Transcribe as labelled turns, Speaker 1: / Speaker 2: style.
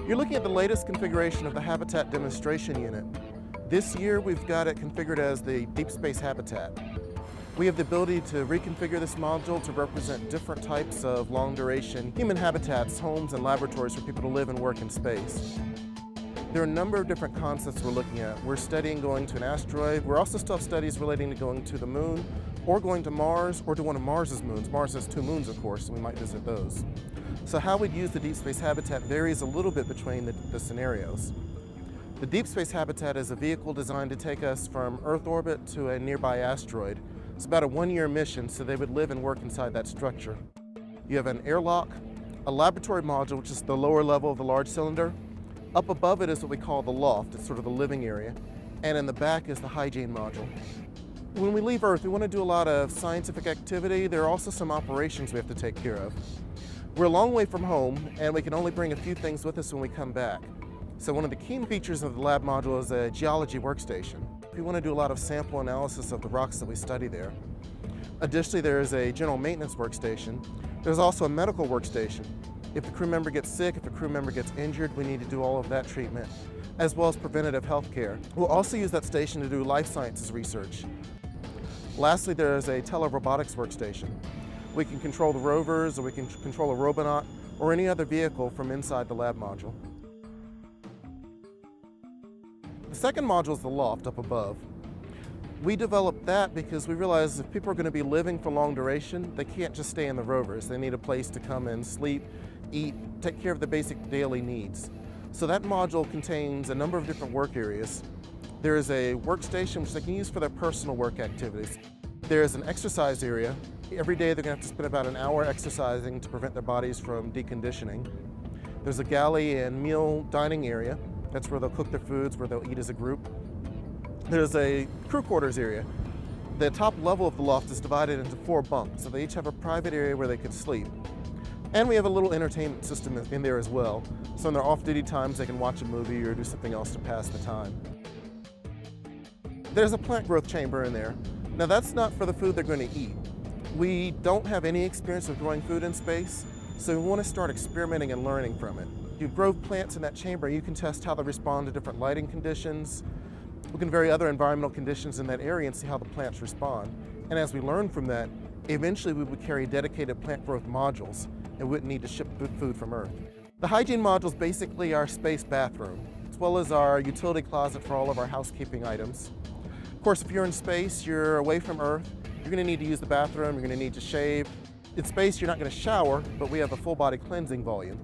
Speaker 1: You're looking at the latest configuration of the Habitat Demonstration Unit. This year we've got it configured as the Deep Space Habitat. We have the ability to reconfigure this module to represent different types of long-duration human habitats, homes, and laboratories for people to live and work in space. There are a number of different concepts we're looking at. We're studying going to an asteroid. We're also still have studies relating to going to the moon, or going to Mars, or to one of Mars's moons. Mars has 2 moons, of course, and we might visit those. So how we'd use the Deep Space Habitat varies a little bit between the scenarios. The Deep Space Habitat is a vehicle designed to take us from Earth orbit to a nearby asteroid. It's about a 1-year mission, so they would live and work inside that structure. You have an airlock, a laboratory module, which is the lower level of the large cylinder. Up above it is what we call the loft. It's sort of the living area. And in the back is the hygiene module. When we leave Earth, we want to do a lot of scientific activity. There are also some operations we have to take care of. We're a long way from home, and we can only bring a few things with us when we come back. So one of the key features of the lab module is a geology workstation. We want to do a lot of sample analysis of the rocks that we study there. Additionally, there is a general maintenance workstation. There's also a medical workstation. If the crew member gets sick, if the crew member gets injured, we need to do all of that treatment, as well as preventative health care. We'll also use that station to do life sciences research. Lastly, there is a telerobotics workstation. We can control the rovers, or we can control a robonaut, or any other vehicle from inside the lab module. The second module is the loft up above. We developed that because we realized if people are going to be living for long duration, they can't just stay in the rovers. They need a place to come and sleep, eat, take care of the basic daily needs. So that module contains a number of different work areas. There is a workstation which they can use for their personal work activities. There is an exercise area. Every day they're going to have to spend about an hour exercising to prevent their bodies from deconditioning. There's a galley and meal dining area. That's where they'll cook their foods, where they'll eat as a group. There's a crew quarters area. The top level of the loft is divided into 4 bunks, so they each have a private area where they could sleep. And we have a little entertainment system in there as well. So in their off-duty times, they can watch a movie or do something else to pass the time. There's a plant growth chamber in there. Now that's not for the food they're going to eat. We don't have any experience with growing food in space, so we want to start experimenting and learning from it. You grow plants in that chamber, you can test how they respond to different lighting conditions. We can vary other environmental conditions in that area and see how the plants respond. And as we learn from that, eventually we would carry dedicated plant growth modules and wouldn't need to ship food from Earth. The hygiene module is basically our space bathroom, as well as our utility closet for all of our housekeeping items. Of course, if you're in space, you're away from Earth, you're going to need to use the bathroom, you're going to need to shave. In space, you're not going to shower, but we have a full body cleansing volume.